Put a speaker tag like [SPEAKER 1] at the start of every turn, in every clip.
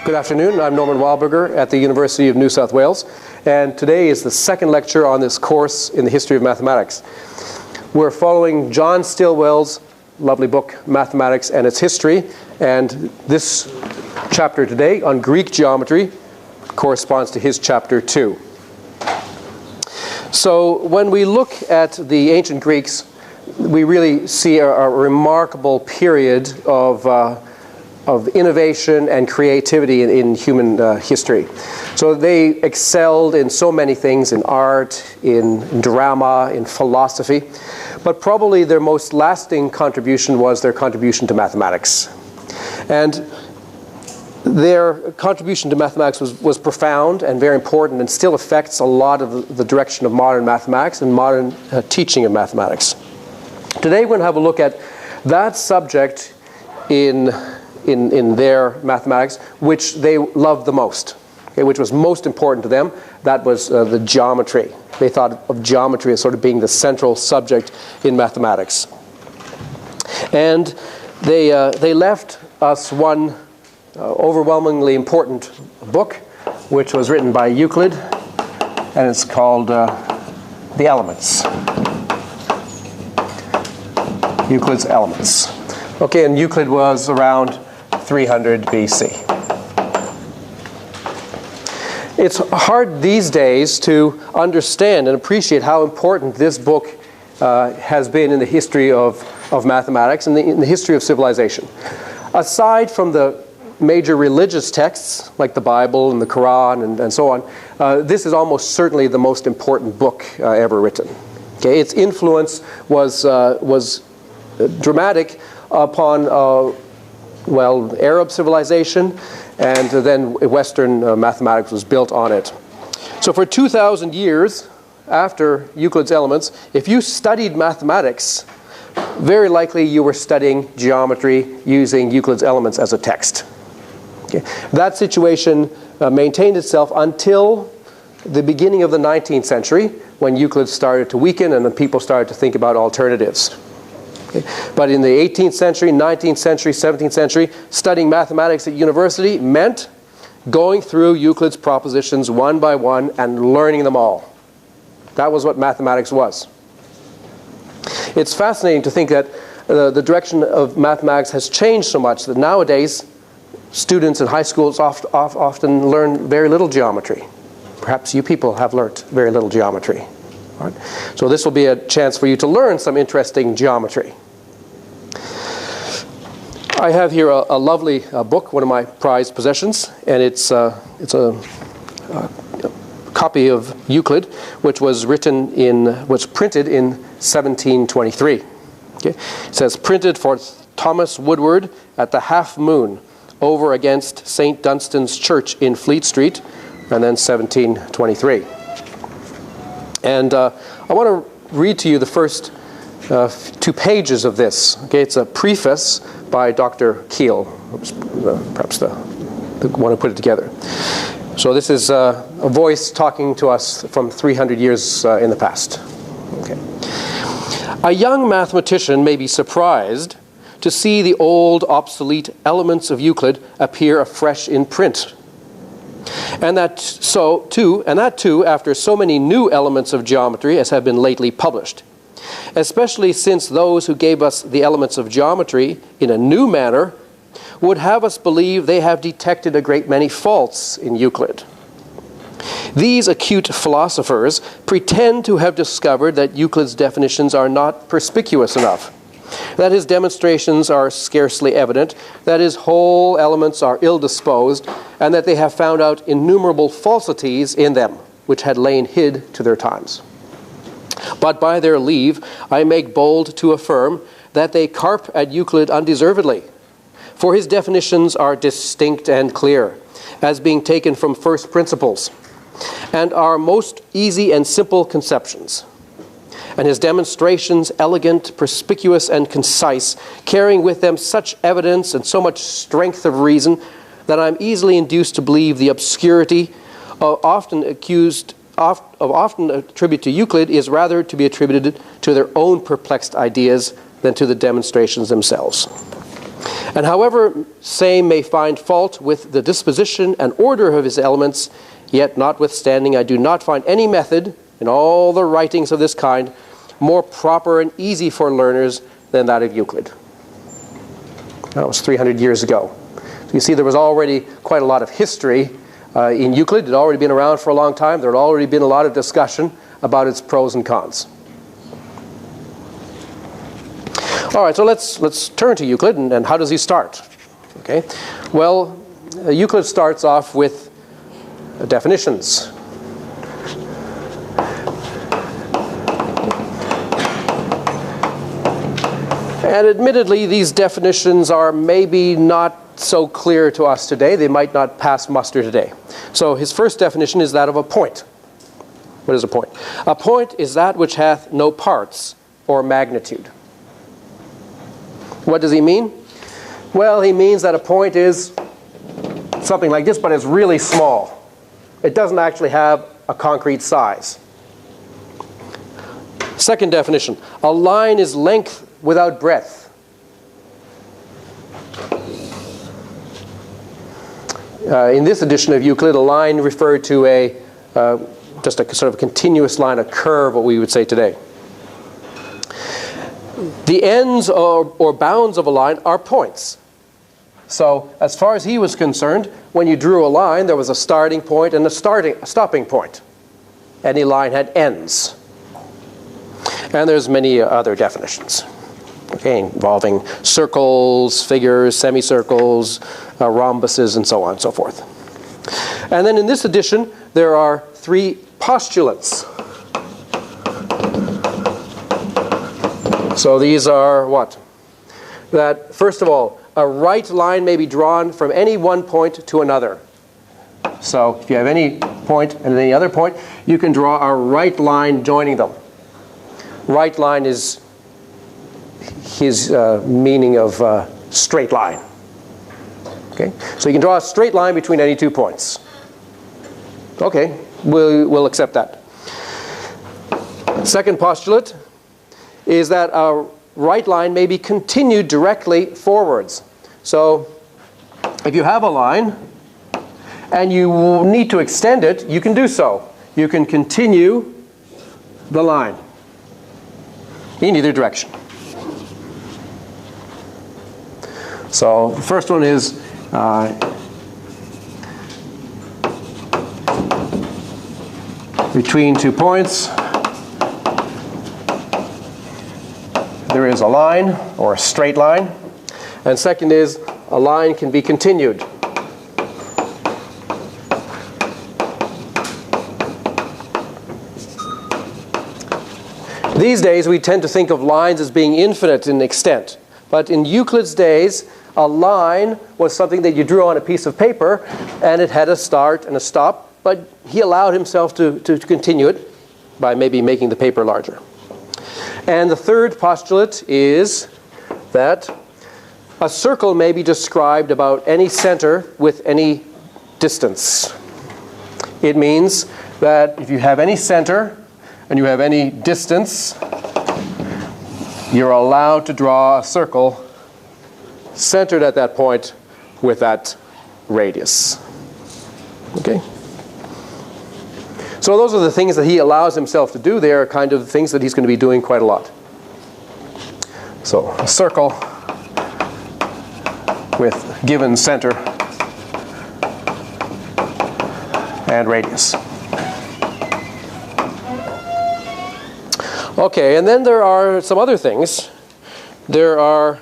[SPEAKER 1] Good afternoon. I'm Norman Wildberger at the University of New South Wales, and today is the second lecture on this course in the history of mathematics. We're following John Stilwell's lovely book, Mathematics and Its History, and this chapter today on Greek geometry corresponds to his chapter 2. So when we look at the ancient Greeks, we really see a remarkable period of innovation and creativity in human history. So they excelled in so many things, in art, in drama, in philosophy, but probably their most lasting contribution was their contribution to mathematics. And their contribution to mathematics was profound and very important, and still affects a lot of the direction of modern mathematics and modern teaching of mathematics. Today we're going to have a look at that subject in their mathematics, which they loved the most, okay, which was most important to them. That was the geometry. They thought of geometry as sort of being the central subject in mathematics. And they left us one overwhelmingly important book, which was written by Euclid, and it's called The Elements. Euclid's Elements. Okay, and Euclid was around 300 BC. It's hard these days to understand and appreciate how important this book has been in the history of mathematics and in the history of civilization. Aside from the major religious texts like the Bible and the Quran and so on, this is almost certainly the most important book ever written. Okay, its influence was dramatic upon Arab civilization, and then Western mathematics was built on it. So for 2,000 years after Euclid's Elements, if you studied mathematics, very likely you were studying geometry using Euclid's Elements as a text. Okay. That situation maintained itself until the beginning of the 19th century, when Euclid started to weaken and then people started to think about alternatives. Okay. But in the 18th century, 19th century, 17th century, studying mathematics at university meant going through Euclid's propositions one by one and learning them all. That was what mathematics was. It's fascinating to think that the direction of mathematics has changed so much that nowadays students in high schools often learn very little geometry. Perhaps you people have learnt very little geometry. Right? So this will be a chance for you to learn some interesting geometry. I have here a lovely book, one of my prized possessions, and it's a copy of Euclid, which was printed in 1723. Okay? It says, printed for Thomas Woodward at the Half Moon, over against St. Dunstan's Church in Fleet Street, and then 1723. And I want to read to you the first 2 pages of this. Okay, it's a preface by Dr. Keel, perhaps the one who put it together. So this is a voice talking to us from 300 years in the past. Okay. A young mathematician may be surprised to see the old, obsolete elements of Euclid appear afresh in print. And that too after so many new elements of geometry as have been lately published, especially since those who gave us the elements of geometry in a new manner would have us believe they have detected a great many faults in Euclid. These acute philosophers pretend to have discovered that Euclid's definitions are not perspicuous enough, that his demonstrations are scarcely evident, that his whole elements are ill-disposed, and that they have found out innumerable falsities in them, which had lain hid to their times. But by their leave, I make bold to affirm that they carp at Euclid undeservedly, for his definitions are distinct and clear, as being taken from first principles, and are most easy and simple conceptions. And his demonstrations elegant, perspicuous, and concise, carrying with them such evidence and so much strength of reason that I am easily induced to believe the obscurity often attributed to Euclid is rather to be attributed to their own perplexed ideas than to the demonstrations themselves. And however same may find fault with the disposition and order of his elements, yet notwithstanding I do not find any method in all the writings of this kind more proper and easy for learners than that of Euclid. That was 300 years ago. So you see there was already quite a lot of history in Euclid. It had already been around for a long time. There had already been a lot of discussion about its pros and cons. All right, so let's turn to Euclid, and how does he start? Okay, well, Euclid starts off with definitions. And admittedly, these definitions are maybe not so clear to us today. They might not pass muster today. So his first definition is that of a point. What is a point? A point is that which hath no parts or magnitude. What does he mean? Well, he means that a point is something like this, but it's really small. It doesn't actually have a concrete size. Second definition, a line is length without breadth. In this edition of Euclid, a line referred to just a sort of continuous line, a curve, what we would say today. The ends or bounds of a line are points. So as far as he was concerned, when you drew a line, there was a starting point and a stopping point. Any line had ends. And there's many other definitions, okay, involving circles, figures, semicircles, rhombuses, and so on and so forth. And then in this edition, there are 3 postulates. So these are what? That, first of all, a right line may be drawn from any one point to another. So if you have any point and any other point, you can draw a right line joining them. Right line is his meaning of straight line. Okay? So you can draw a straight line between any 2 points. Okay, we'll accept that. Second postulate is that a right line may be continued directly forwards. So if you have a line and you need to extend it, you can do so. You can continue the line in either direction. So the first one is between 2 points there is a line or a straight line, and second is a line can be continued. These days we tend to think of lines as being infinite in extent, but in Euclid's days a line was something that you drew on a piece of paper and it had a start and a stop, but he allowed himself to continue it by maybe making the paper larger. And the third postulate is that a circle may be described about any center with any distance. It means that if you have any center and you have any distance, you're allowed to draw a circle centered at that point with that radius. Okay? So those are the things that he allows himself to do. They are kind of things that he's going to be doing quite a lot. So a circle with given center and radius. Okay, and then there are some other things. There are,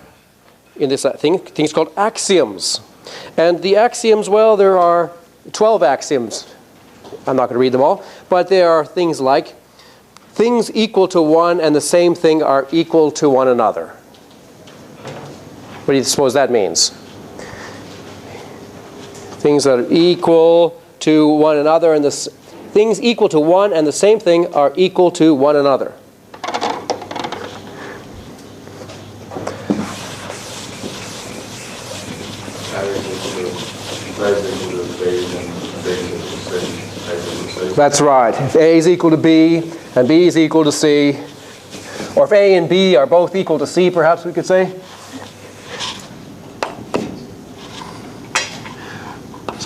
[SPEAKER 1] in this thing, things called axioms. And the axioms, well, there are 12 axioms. I'm not going to read them all, but there are things like things equal to one and the same thing are equal to one another. What do you suppose that means? Things that are equal to one another, and things equal to one and the same thing are equal to one another. That's right. If A is equal to B and B is equal to C, or if A and B are both equal to C, perhaps we could say.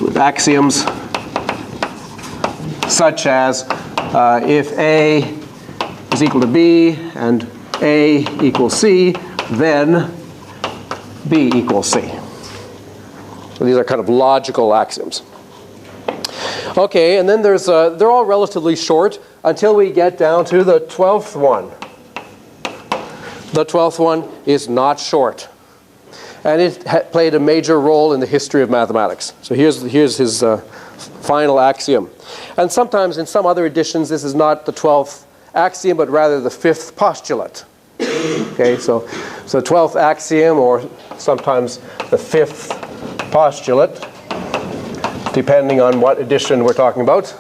[SPEAKER 1] So with axioms such as if A is equal to B and A equals C, then B equals C. So these are kind of logical axioms. Okay, and then there's they're all relatively short until we get down to the 12th one. The 12th one is not short, and it played a major role in the history of mathematics. So here's his final axiom. And sometimes in some other editions this is not the 12th axiom, but rather the 5th postulate. Okay, so the 12th axiom, or sometimes the 5th postulate, depending on what edition we're talking about.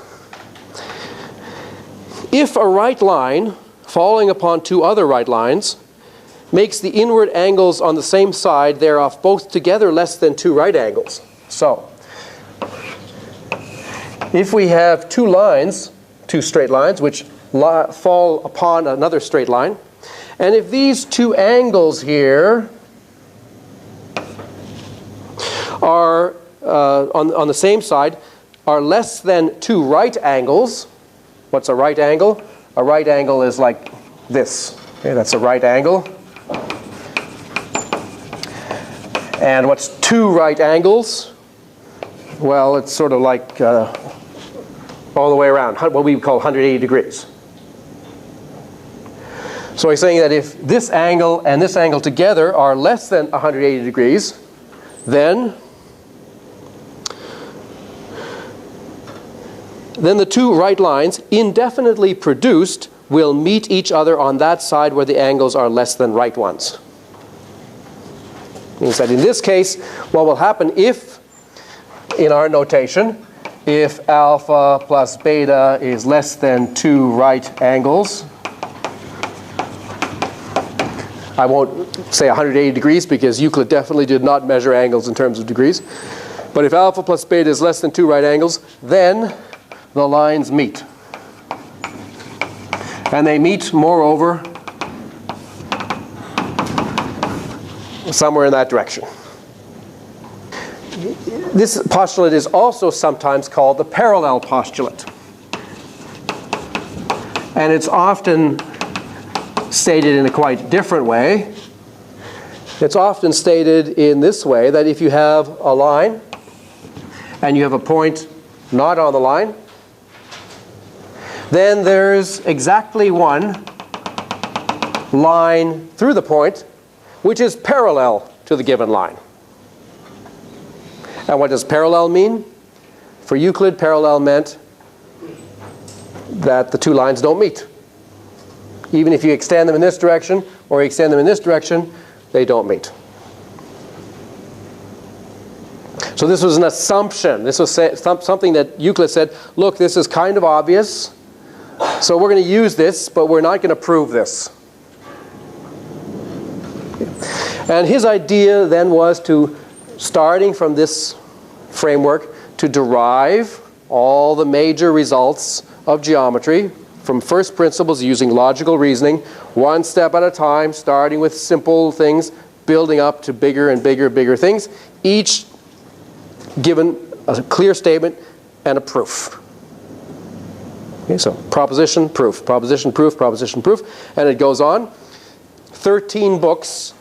[SPEAKER 1] If a right line falling upon two other right lines makes the inward angles on the same side thereof both together less than two right angles. So, if we have two lines, two straight lines, which fall upon another straight line, and if these two angles here are on the same side are less than two right angles. What's a right angle? A right angle is like this. Okay, that's a right angle. And what's two right angles? Well, it's sort of like all the way around, what we call 180 degrees. So he's saying that if this angle and this angle together are less than 180 degrees, then the two right lines indefinitely produced will meet each other on that side where the angles are less than right ones. Means that in this case, what will happen if, in our notation, if alpha plus beta is less than two right angles, I won't say 180 degrees because Euclid definitely did not measure angles in terms of degrees. But if alpha plus beta is less than two right angles, then the lines meet. And they meet, moreover, somewhere in that direction. This postulate is also sometimes called the parallel postulate. And it's often stated in a quite different way. It's often stated in this way, that if you have a line and you have a point not on the line, then there's exactly one line through the point which is parallel to the given line. And what does parallel mean? For Euclid, parallel meant that the two lines don't meet. Even if you extend them in this direction or you extend them in this direction, they don't meet. So this was an assumption. This was something that Euclid said, look, this is kind of obvious, so we're going to use this, but we're not going to prove this. And his idea then was to, starting from this framework, to derive all the major results of geometry from first principles using logical reasoning, one step at a time, starting with simple things, building up to bigger and bigger things, each given a clear statement and a proof. Okay, so proposition, proof, proposition, proof, proposition, proof, and it goes on. 13 books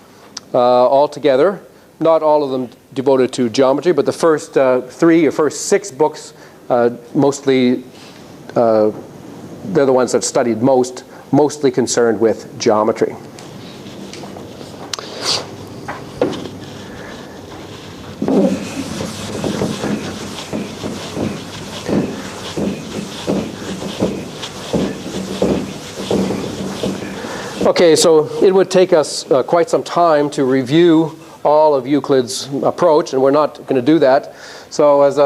[SPEAKER 1] altogether, not all of them devoted to geometry, but the first three or first 6 books mostly they're the ones that studied mostly concerned with geometry. Okay, so it would take us quite some time to review all of Euclid's approach, and we're not going to do that. So as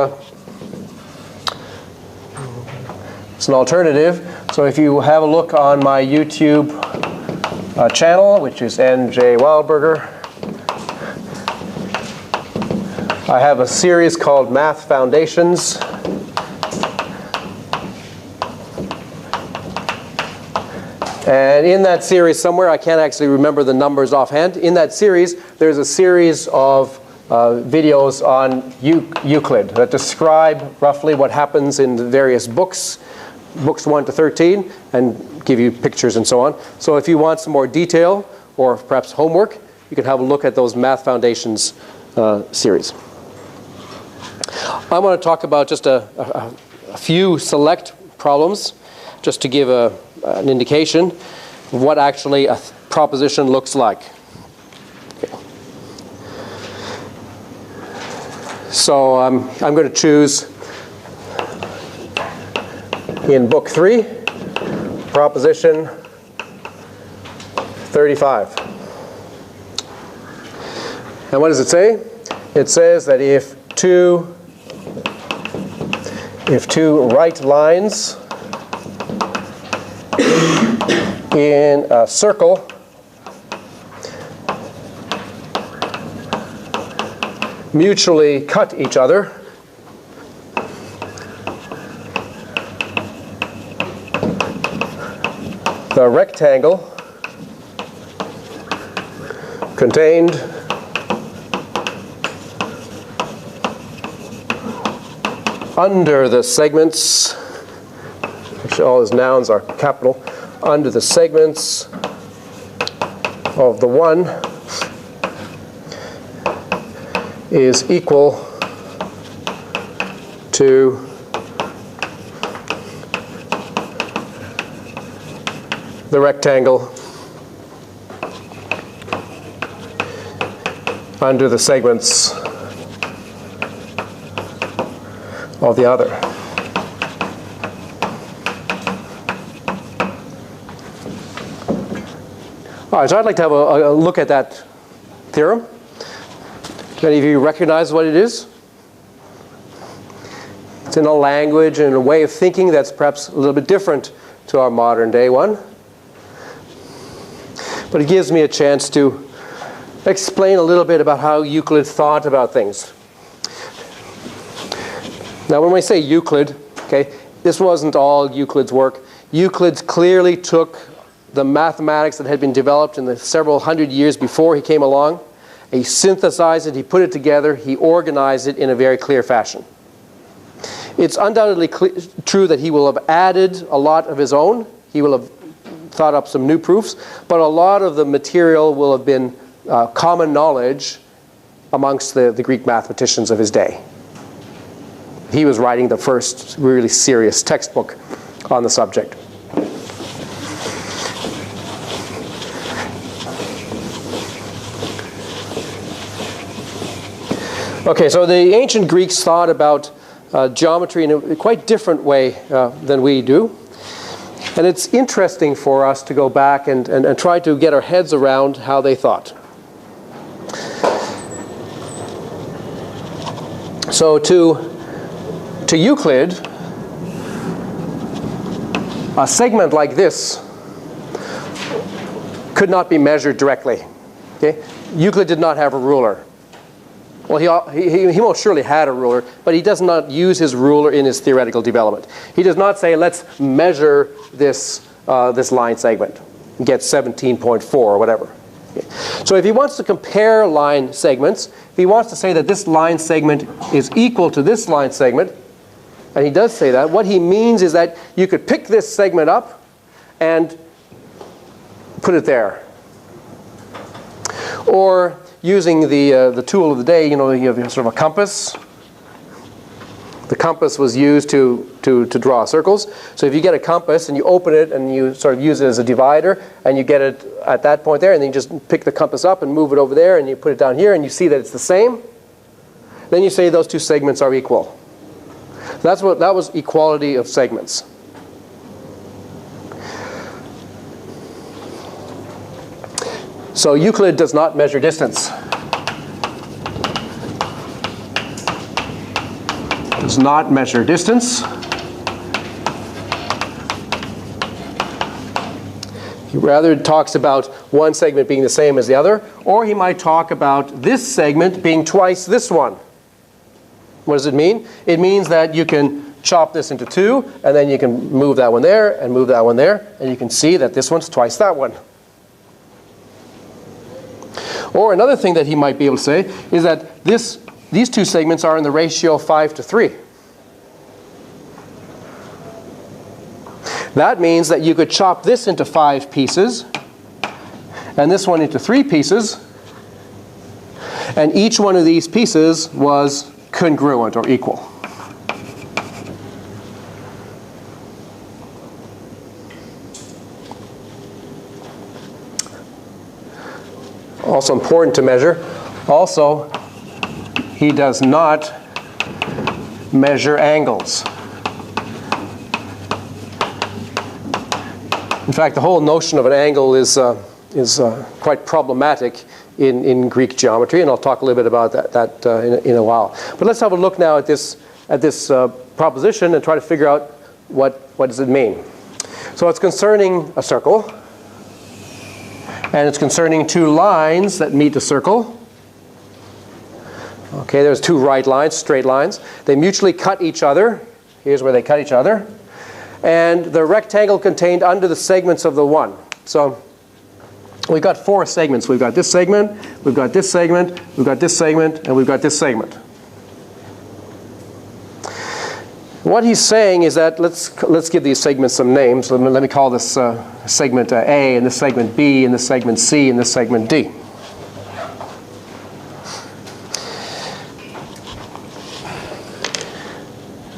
[SPEAKER 1] it's an alternative. So if you have a look on my YouTube channel, which is NJ Wildberger, I have a series called Math Foundations. And in that series somewhere, I can't actually remember the numbers offhand, in that series there's a series of videos on Euclid that describe roughly what happens in the various books 1 to 13, and give you pictures and so on. So if you want some more detail or perhaps homework, you can have a look at those Math Foundations series. I want to talk about just a few select problems, just to give an indication of what actually a proposition looks like. Okay. So I'm going to choose in book 3, proposition 35. And what does it say? It says that if two right lines in a circle mutually cut each other, the rectangle contained under the segments, which all his nouns are capital, under the segments of the one is equal to the rectangle under the segments of the other. All right, so I'd like to have a look at that theorem. Any of you recognize what it is? It's in a language and a way of thinking that's perhaps a little bit different to our modern day one. But it gives me a chance to explain a little bit about how Euclid thought about things. Now when we say Euclid, okay, this wasn't all Euclid's work. Euclid clearly took the mathematics that had been developed in the several hundred years before he came along. He synthesized it, he put it together, he organized it in a very clear fashion. It's undoubtedly true that he will have added a lot of his own. He will have thought up some new proofs, but a lot of the material will have been common knowledge amongst the Greek mathematicians of his day. He was writing the first really serious textbook on the subject. Okay, so the ancient Greeks thought about geometry in a quite different way than we do. And it's interesting for us to go back and try to get our heads around how they thought. So to Euclid, a segment like this could not be measured directly. Okay? Euclid did not have a ruler. Well, he most surely had a ruler, but he does not use his ruler in his theoretical development. He does not say, let's measure this line segment, get 17.4 or whatever. Okay. So if he wants to compare line segments, if he wants to say that this line segment is equal to this line segment, and he does say that, what he means is that you could pick this segment up and put it there. Or using the tool of the day, you know, you have sort of a compass. The compass was used to draw circles. So if you get a compass and you open it and you sort of use it as a divider and you get it at that point there, and then you just pick the compass up and move it over there and you put it down here and you see that it's the same, then you say those two segments are equal. That was equality of segments. So Euclid does not measure distance. Does not measure distance. He rather talks about one segment being the same as the other, or he might talk about this segment being twice this one. What does it mean? It means that you can chop this into two, and then you can move that one there, and move that one there, and you can see that this one's twice that one. Or another thing that he might be able to say is that these two segments are in the ratio 5 to 3. That means that you could chop this into 5 pieces and this one into 3 pieces, and each one of these pieces was congruent or equal. Also important to measure, also he does not measure angles. In fact, the whole notion of an angle is quite problematic in Greek geometry, and I'll talk a little bit about that in a while. But let's have a look now at this proposition and try to figure out what does it mean. So it's concerning a circle, and it's concerning two lines that meet the circle. Okay, there's two right lines, straight lines. They mutually cut each other. Here's where they cut each other. And the rectangle contained under the segments of the one. So we've got 4 segments. We've got this segment, we've got this segment, we've got this segment, and we've got this segment. What he's saying is that, let's give these segments some names. Let me call this segment A, and this segment B, and this segment C, and this segment D.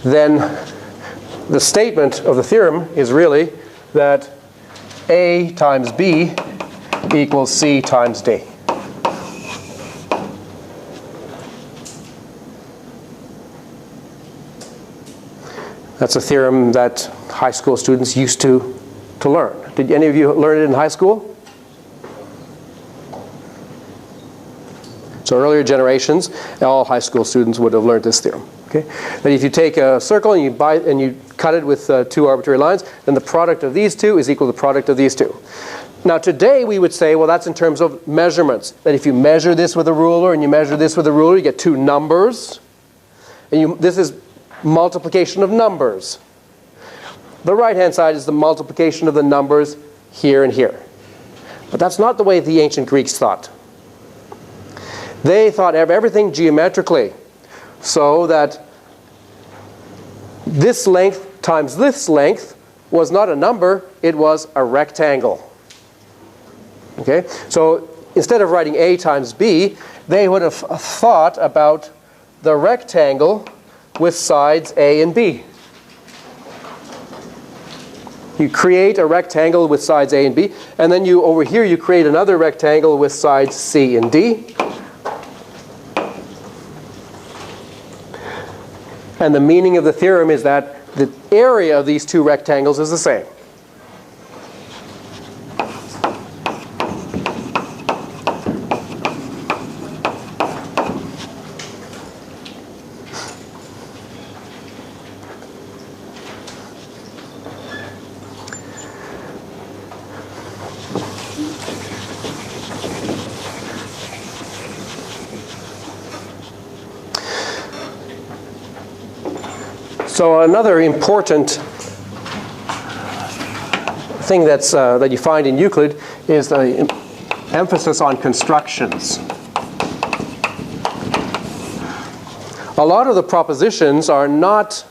[SPEAKER 1] Then the statement of the theorem is really that A times B equals C times D. That's a theorem that high school students used to learn. Did any of you learn it in high school? So earlier generations, all high school students would have learned this theorem. Okay? That if you take a circle and you cut it with 2 arbitrary lines, then the product of these two is equal to the product of these two. Now today we would say, well, that's in terms of measurements. That if you measure this with a ruler and you measure this with a ruler, you get 2 numbers. And this is multiplication of numbers. The right-hand side is the multiplication of the numbers here and here. But that's not the way the ancient Greeks thought. They thought of everything geometrically, so that this length times this length was not a number, it was a rectangle. Okay? So instead of writing A times B, they would have thought about the rectangle with sides A and B. You create a rectangle with sides A and B, and then over here you create another rectangle with sides C and D. And the meaning of the theorem is that the area of these 2 rectangles is the same. So another important thing that you find in Euclid is the emphasis on constructions. A lot of the propositions are not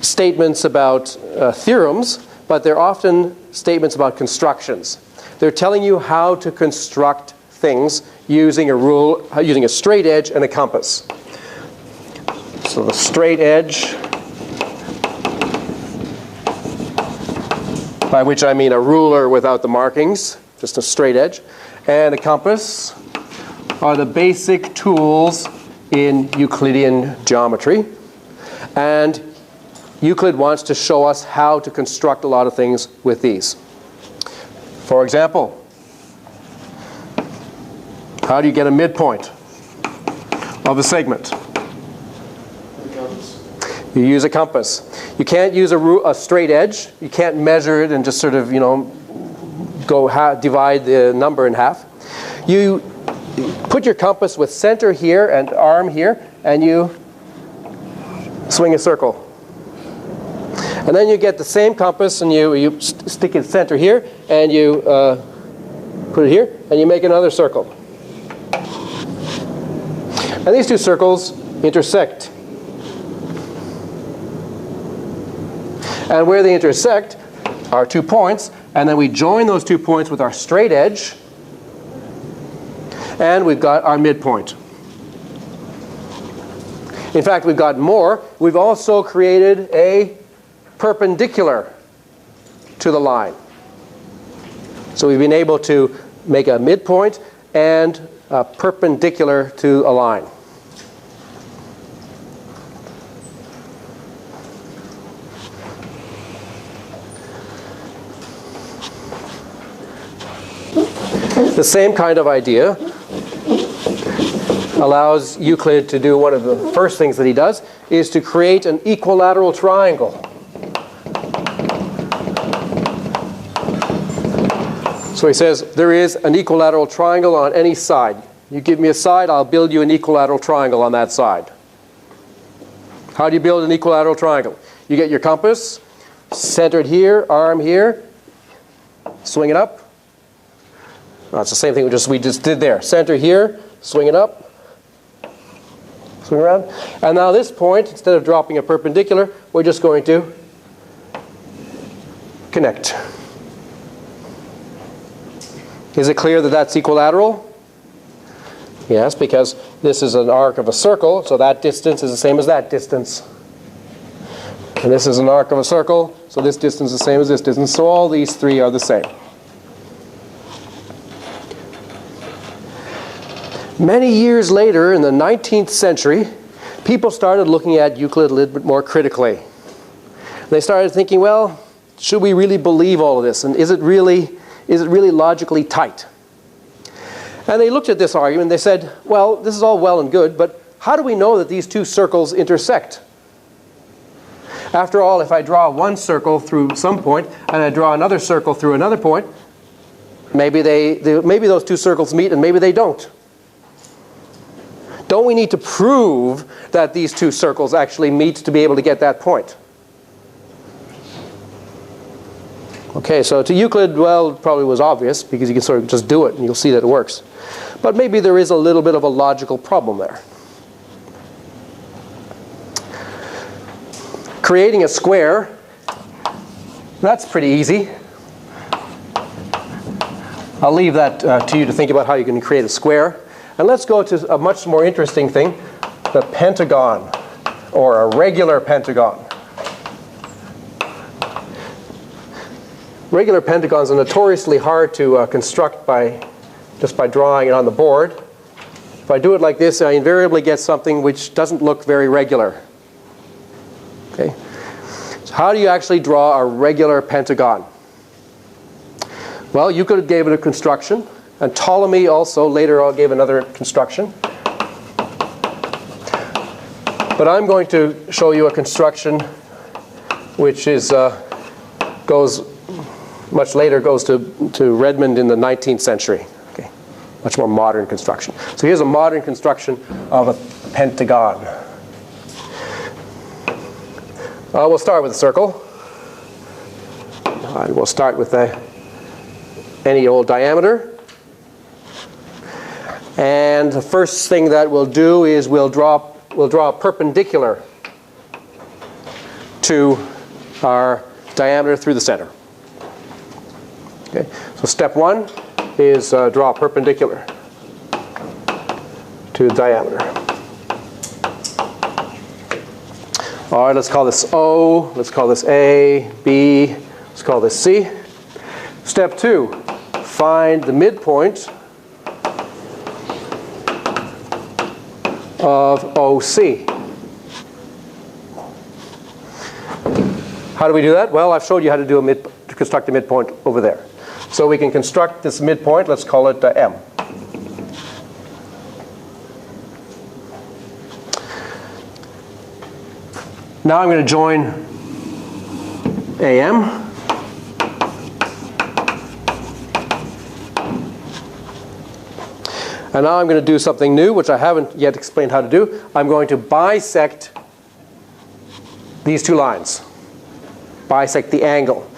[SPEAKER 1] statements about theorems, but they're often statements about constructions. They're telling you how to construct things using a rule, using a straight edge and a compass. So the straight edge, by which I mean a ruler without the markings, just a straight edge, and a compass are the basic tools in Euclidean geometry. And Euclid wants to show us how to construct a lot of things with these. For example, how do you get a midpoint of a segment? You use a compass. You can't use a straight edge. You can't measure it and just sort of, divide the number in half. You put your compass with center here and arm here, and you swing a circle. And then you get the same compass, and you stick it center here, and you put it here, and you make another circle. And these two circles intersect. And where they intersect are 2 points, and then we join those 2 points with our straight edge, and we've got our midpoint. In fact, we've got more. We've also created a perpendicular to the line. So we've been able to make a midpoint and perpendicular to a line. The same kind of idea allows Euclid to do one of the first things that he does, is to create an equilateral triangle. So he says there is an equilateral triangle on any side. You give me a side, I'll build you an equilateral triangle on that side. How do you build an equilateral triangle? You get your compass, centered here, arm here, swing it up. That's the same thing we just did there. Center here, swing it up, swing around. And now this point, instead of dropping a perpendicular, we're just going to connect. Is it clear that that's equilateral? Yes, because this is an arc of a circle, so that distance is the same as that distance. And this is an arc of a circle, so this distance is the same as this distance. So all these three are the same. Many years later, in the 19th century, people started looking at Euclid a little bit more critically. They started thinking, well, should we really believe all of this? And is it really logically tight? And they looked at this argument and they said, well, this is all well and good, but how do we know that these two circles intersect? After all, if I draw one circle through some point and I draw another circle through another point, maybe those two circles meet and maybe they don't. Don't we need to prove that these two circles actually meet to be able to get that point? Okay, so to Euclid, well, it probably was obvious because you can sort of just do it and you'll see that it works. But maybe there is a little bit of a logical problem there. Creating a square, that's pretty easy. I'll leave that to you to think about how you can create a square. And let's go to a much more interesting thing, the pentagon, or a regular pentagon. Regular pentagons are notoriously hard to construct just by drawing it on the board. If I do it like this, I invariably get something which doesn't look very regular. Okay? So how do you actually draw a regular pentagon? Well, Euclid gave it a construction. And Ptolemy also later on gave another construction. But I'm going to show you a construction which goes much later, goes to Redmond in the 19th century. Okay, much more modern construction. So here's a modern construction of a pentagon. We'll start with a circle. And we'll start with any old diameter. And the first thing that we'll do is we'll draw a perpendicular to our diameter through the center. Okay, so step one is draw a perpendicular to the diameter. All right, let's call this O, let's call this A, B, let's call this C. Step two, find the midpoint of OC. How do we do that? Well, I've showed you how to construct a midpoint over there. So we can construct this midpoint, let's call it M. Now I'm going to join AM. And now I'm going to do something new, which I haven't yet explained how to do. I'm going to bisect these two lines. Bisect the angle.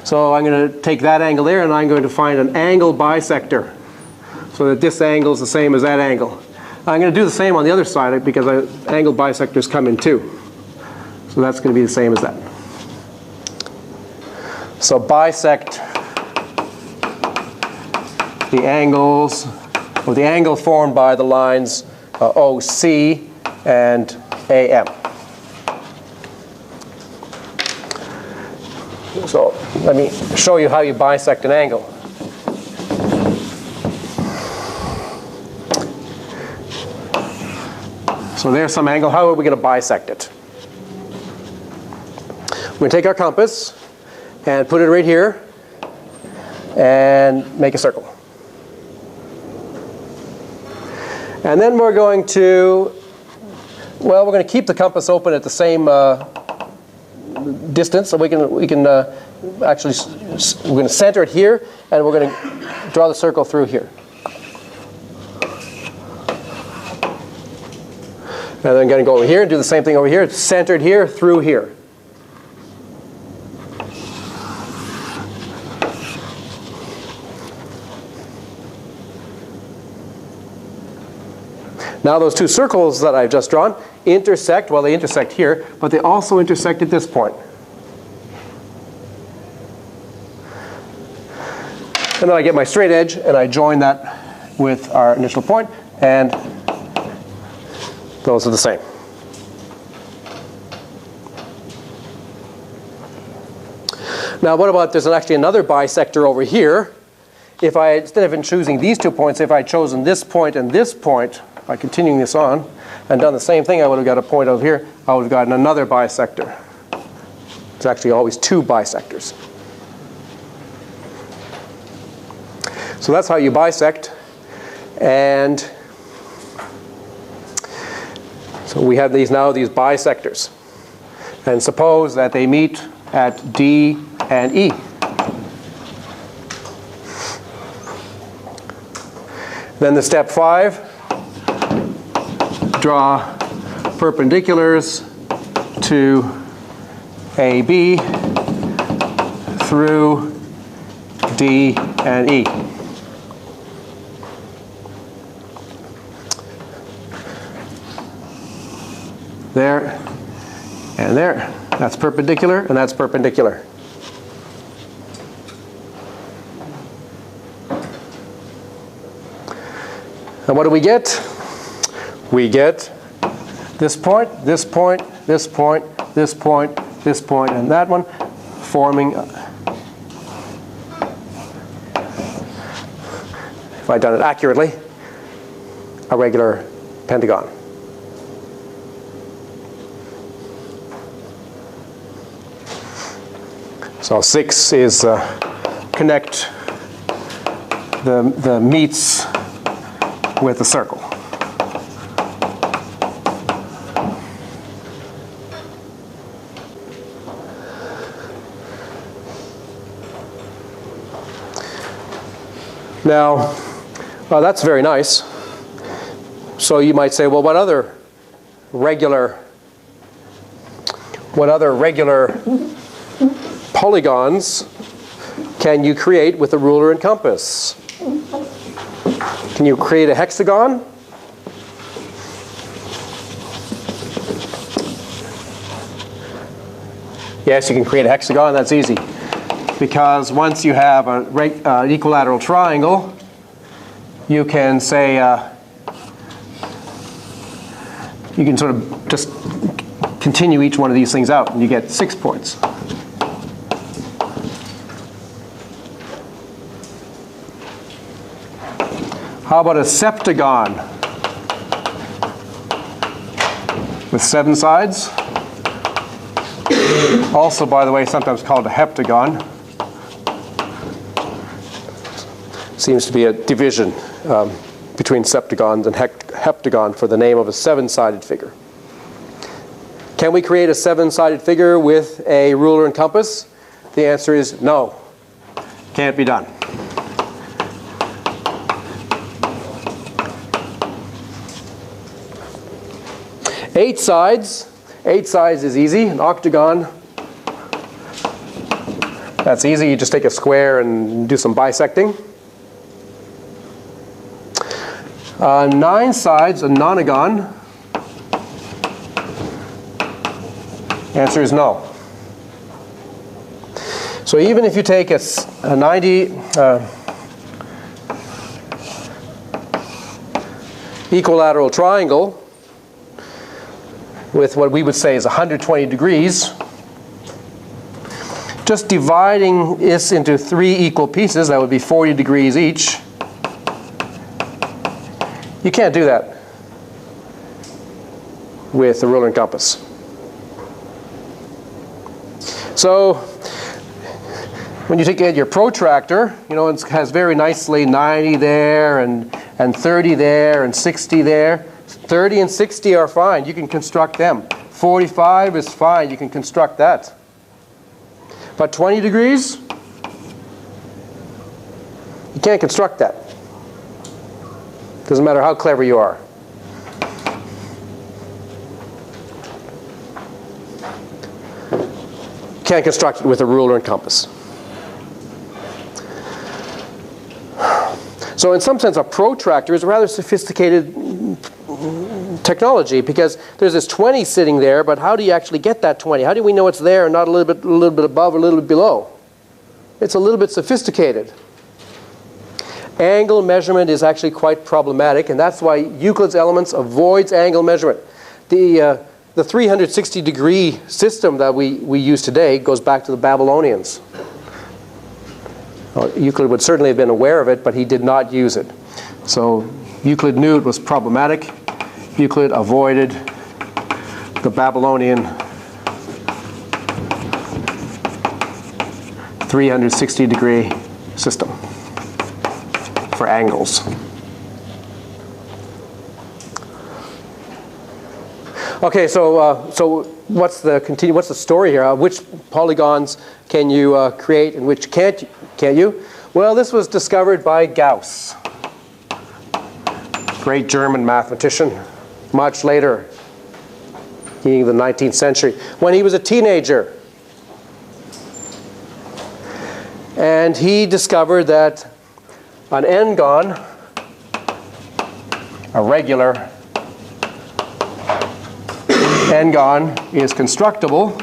[SPEAKER 1] So I'm going to take that angle there, and I'm going to find an angle bisector so that this angle is the same as that angle. I'm going to do the same on the other side because angle bisectors come in two. So that's going to be the same as that. So bisect the angles, or the angle formed by the lines OC and AM. So let me show you how you bisect an angle. So there's some angle. How are we going to bisect it? We're going to take our compass and put it right here and make a circle. And then we're going to, well, we're going to keep the compass open at the same distance, so we can actually, we're going to center it here, and we're going to draw the circle through here. And then I'm going to go over here and do the same thing over here. It's centered here, through here. Now those two circles that I've just drawn intersect, well, they intersect here, but they also intersect at this point. And then I get my straight edge, and I join that with our initial point, and those are the same. Now what about, there's actually another bisector over here. If I, instead of choosing these 2 points, if I had chosen this point and this point, by continuing this on, and done the same thing, I would have got a point over here. I would have gotten another bisector. It's actually always two bisectors. So that's how you bisect. And so we have these now, these bisectors. And suppose that they meet at D and E. Then the step 5, draw perpendiculars to AB through D and E. There and there. That's perpendicular, and that's perpendicular. And what do we get? We get this point, this point, this point, this point, this point, and that one, forming, if I'd done it accurately, a regular pentagon. So 6 is connect the meets with the circle. Now, well, that's very nice. So you might say, well, what other regular polygons can you create with a ruler and compass? Can you create a hexagon? Yes, you can create a hexagon. That's easy. Because once you have an equilateral triangle, you can say, you can sort of just continue each one of these things out, and you get 6 points. How about a septagon with 7 sides? Also, by the way, sometimes called a heptagon. Seems to be a division between septagons and heptagon for the name of a 7-sided figure. Can we create a 7-sided figure with a ruler and compass? The answer is no. Can't be done. Eight sides is easy. An octagon, That's easy. You just take a square and do some bisecting. 9 sides, a nonagon. Answer is no. So even if you take a 90 equilateral triangle with what we would say is 120 degrees, just dividing this into 3 equal pieces, that would be 40 degrees each. You can't do that with the ruler and compass. So when you take your protractor, you know, it has very nicely 90 there and 30 there and 60 there. 30 and 60 are fine. You can construct them. 45 is fine. You can construct that. But 20 degrees, you can't construct that. Doesn't matter how clever you are. Can't construct it with a ruler and compass. So in some sense, a protractor is a rather sophisticated technology, because there's this 20 sitting there, but how do you actually get that 20? How do we know it's there and not a little bit above or a little bit below? It's a little bit sophisticated. Angle measurement is actually quite problematic, and that's why Euclid's Elements avoids angle measurement. The 360-degree system that we use today goes back to the Babylonians. Euclid would certainly have been aware of it, but he did not use it. So Euclid knew it was problematic. Euclid avoided the Babylonian 360-degree system for angles. Okay, so what's the story here? Which polygons can you create and which can't you? Well, this was discovered by Gauss, great German mathematician, much later, beginning of the 19th century, when he was a teenager. And he discovered that an n-gon, a regular n-gon, is constructible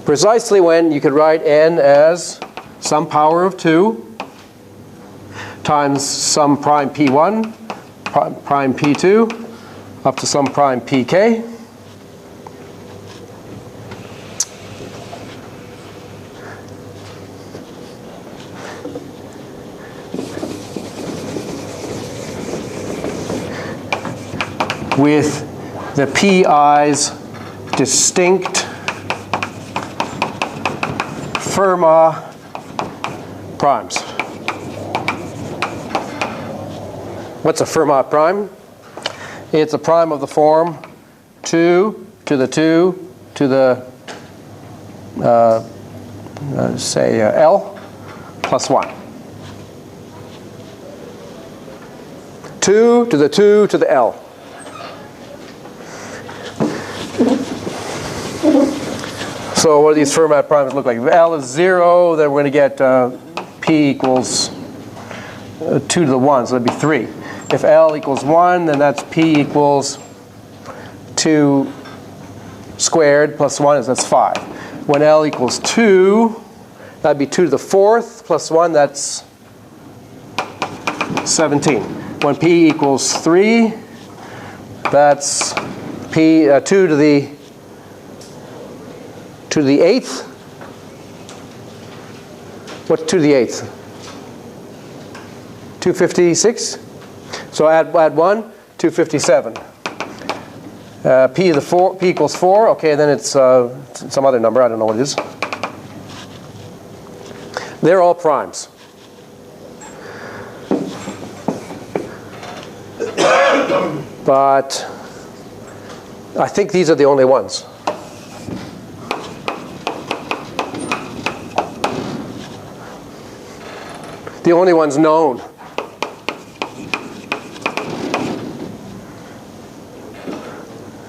[SPEAKER 1] precisely when you could write n as some power of 2 times some prime p1, prime p2, up to some prime pk. With the pi's distinct Fermat primes. What's a Fermat prime? It's a prime of the form 2 to the 2 to the, L plus 1. 2 to the 2 to the L. So what do these Fermat primes look like? If L is 0, then we're going to get P equals 2 to the 1, so that'd be 3. If L equals 1, then that's P equals 2 squared plus 1, that's 5. When L equals 2, that'd be 2 to the 4th plus 1, that's 17. When P equals 3, that's P 2 to the 8th. What's 2 to the 8th? 256. So add 1, 257. P equals 4. Okay, then it's some other number. I don't know what it is. They're all primes. But I think these are the only ones. The only ones known.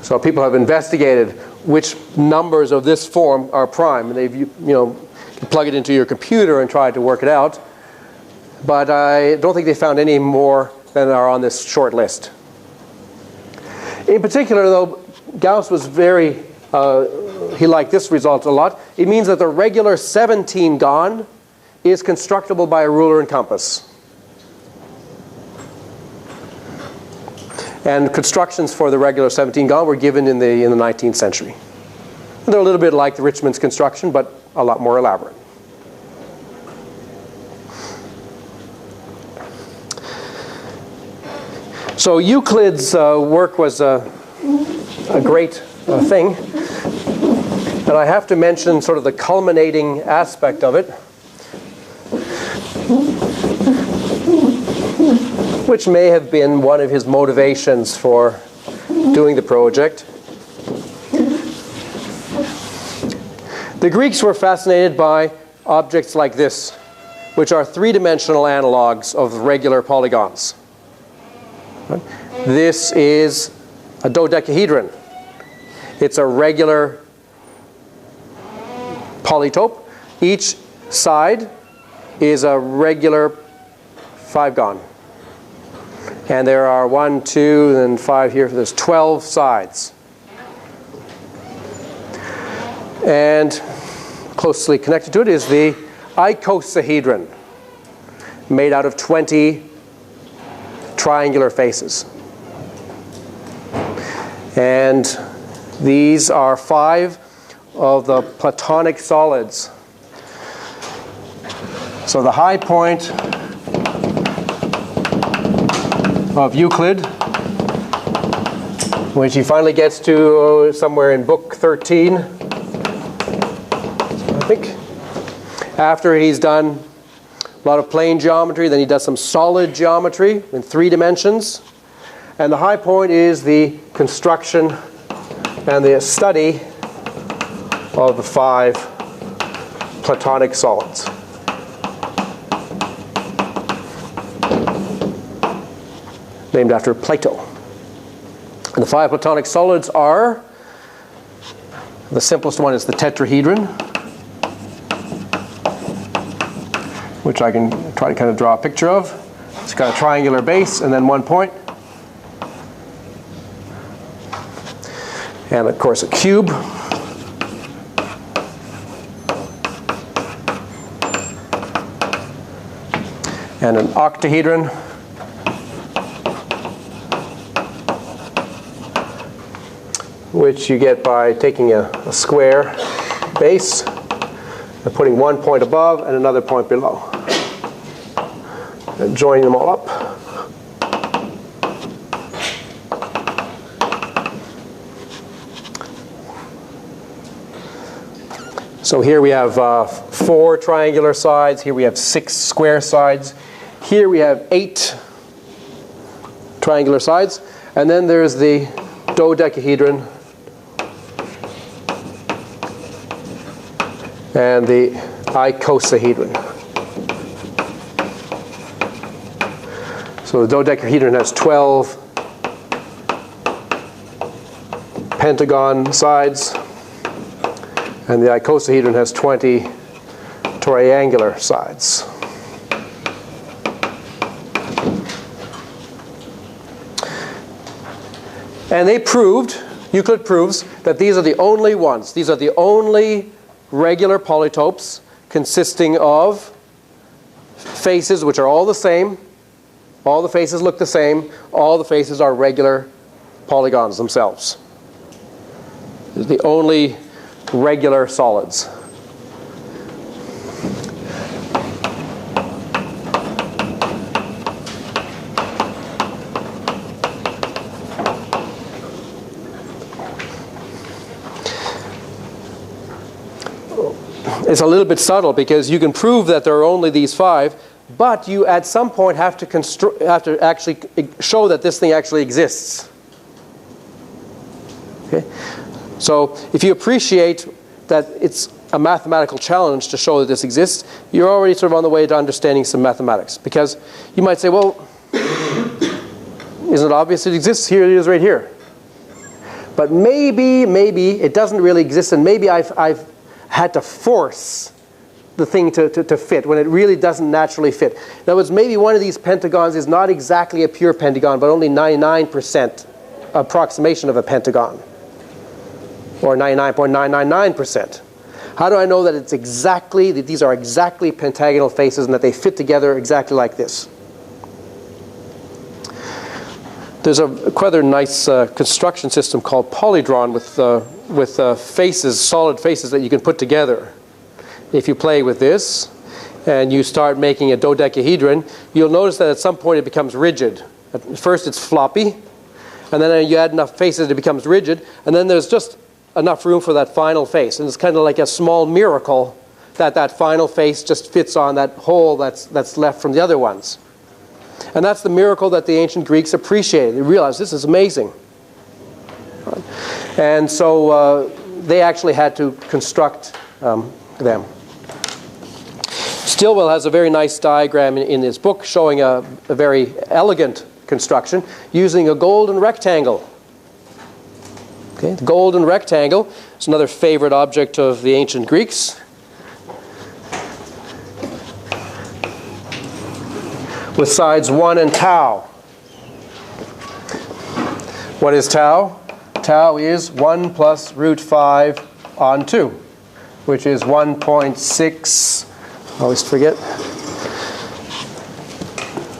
[SPEAKER 1] So people have investigated which numbers of this form are prime, and they've, you know, can plug it into your computer and try to work it out. But I don't think they found any more than are on this short list. In particular, though, Gauss was very, he liked this result a lot. It means that the regular 17 gon is constructible by a ruler and compass. And constructions for the regular 17 gon were given in the 19th century. They're a little bit like the Richmond's construction, but a lot more elaborate. So Euclid's work was a great thing. And I have to mention sort of the culminating aspect of it, which may have been one of his motivations for doing the project. The Greeks were fascinated by objects like this, which are three-dimensional analogs of regular polygons. This is a dodecahedron. It's a regular polytope. Each side is a regular 5-gon. And there are 1, 2, and 5 here. There's 12 sides. And closely connected to it is the icosahedron, made out of 20 triangular faces. And these are 5 of the Platonic solids. So the high point of Euclid, which he finally gets to somewhere in book 13, I think, after he's done a lot of plane geometry, then he does some solid geometry in 3 dimensions. And the high point is the construction and the study of the 5 Platonic solids. Named after Plato. And the 5 Platonic solids are, the simplest one is the tetrahedron, which I can try to kind of draw a picture of. It's got a triangular base and then 1 point. And of course a cube. And an octahedron. Which you get by taking a square base and putting 1 point above and another point below. And joining them all up. So here we have 4 triangular sides. Here we have 6 square sides. Here we have 8 triangular sides. And then there's the dodecahedron and the icosahedron. So the dodecahedron has 12 pentagon sides, and the icosahedron has 20 triangular sides. And they proved, Euclid proves, that these are the only ones. These are the only regular polytopes consisting of faces which are all the same. All the faces look the same. All the faces are regular polygons themselves. They're the only regular solids. It's a little bit subtle because you can prove that there are only these 5, but you at some point have to actually show that this thing actually exists. Okay? So if you appreciate that it's a mathematical challenge to show that this exists, you're already sort of on the way to understanding some mathematics. Because you might say, well, isn't it obvious it exists? Here it is right here. But maybe it doesn't really exist, and maybe I've had to force the thing to fit when it really doesn't naturally fit. In other words, maybe one of these pentagons is not exactly a pure pentagon, but only 99% approximation of a pentagon, or 99.999%. How do I know that it's exactly, that these are exactly pentagonal faces and that they fit together exactly like this? There's a quite a nice construction system called Polydrone with faces, solid faces that you can put together. If you play with this and you start making a dodecahedron, you'll notice that at some point it becomes rigid. At first it's floppy, and then you add enough faces it becomes rigid, and then there's just enough room for that final face. And it's kind of like a small miracle that that final face just fits on that hole that's left from the other ones. And that's the miracle that the ancient Greeks appreciated. They realized this is amazing. And so they actually had to construct them. Stillwell has a very nice diagram in his book showing a very elegant construction using a golden rectangle. Okay, the golden rectangle is another favorite object of the ancient Greeks. With sides 1 and tau. What is tau? Tau is 1 plus root 5 on 2, which is 1.6, I always forget,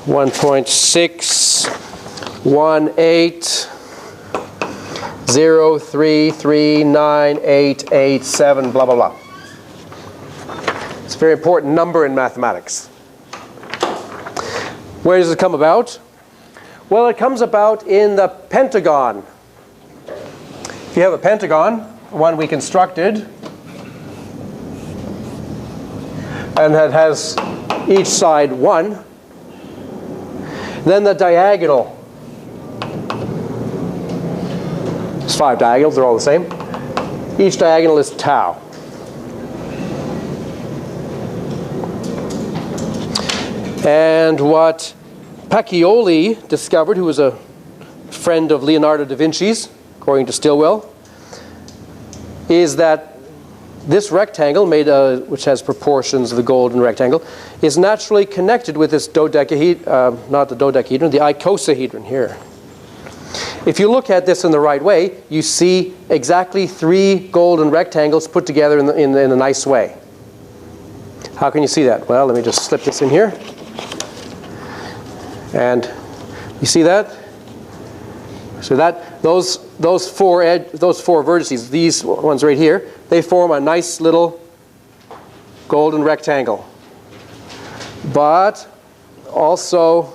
[SPEAKER 1] 1.61803398887, blah, blah, blah. It's a very important number in mathematics. Where does it come about? Well, it comes about in the pentagon. If you have a pentagon, one we constructed, and that has each side 1, then the diagonal, it's 5 diagonals, they're all the same. Each diagonal is tau. And what Pacioli discovered, who was a friend of Leonardo da Vinci's, according to Stillwell, is that this rectangle, made which has proportions of the golden rectangle, is naturally connected with this dodecahedron, not the dodecahedron, the icosahedron here. If you look at this in the right way, you see exactly 3 golden rectangles put together in a nice way. How can you see that? Well, let me just slip this in here. And you see that? So that those four vertices, these ones right here, they form a nice little golden rectangle. But also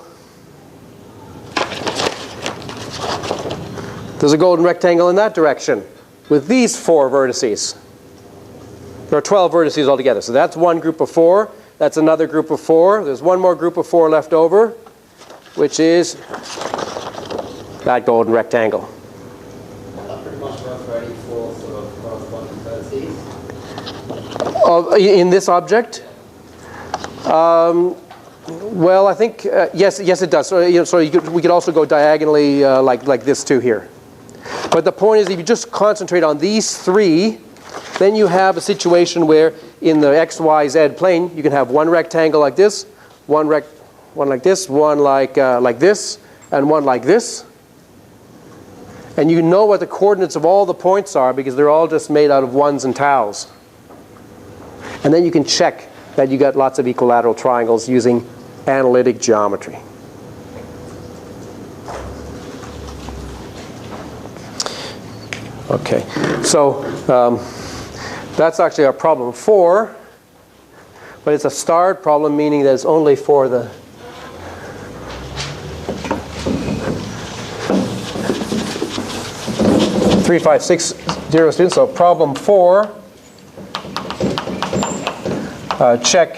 [SPEAKER 1] there's a golden rectangle in that direction with these 4 vertices. There are 12 vertices altogether. So that's one group of 4. That's another group of 4. There's one more group of 4 left over, which is that golden rectangle.
[SPEAKER 2] That pretty much goes for any 4 sort of corresponding vertices?
[SPEAKER 1] In this object? Well, I think, yes it does. So, we could also go diagonally like this too here. But the point is, if you just concentrate on these 3, then you have a situation where in the x, y, z plane, you can have one rectangle like this, one like this, one like this, and one like this. And you know what the coordinates of all the points are because they're all just made out of 1s and taus. And then you can check that you got lots of equilateral triangles using analytic geometry. Okay, so that's actually our problem 4, but it's a starred problem, meaning that it's only for the 3560 students. So problem 4, check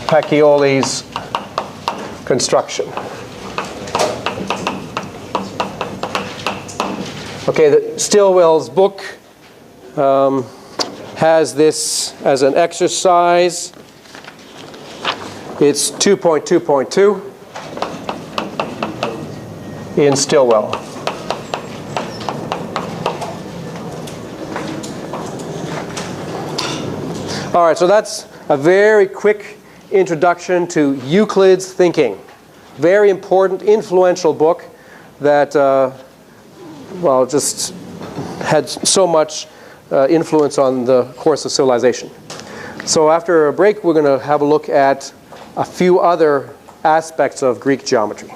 [SPEAKER 1] Pacioli's construction. Okay, Stillwell's book has this as an exercise. It's 2.2.2 in Stillwell. All right, so that's a very quick introduction to Euclid's thinking. Very important, influential book that, well, just had so much influence on the course of civilization. So after a break, we're going to have a look at a few other aspects of Greek geometry.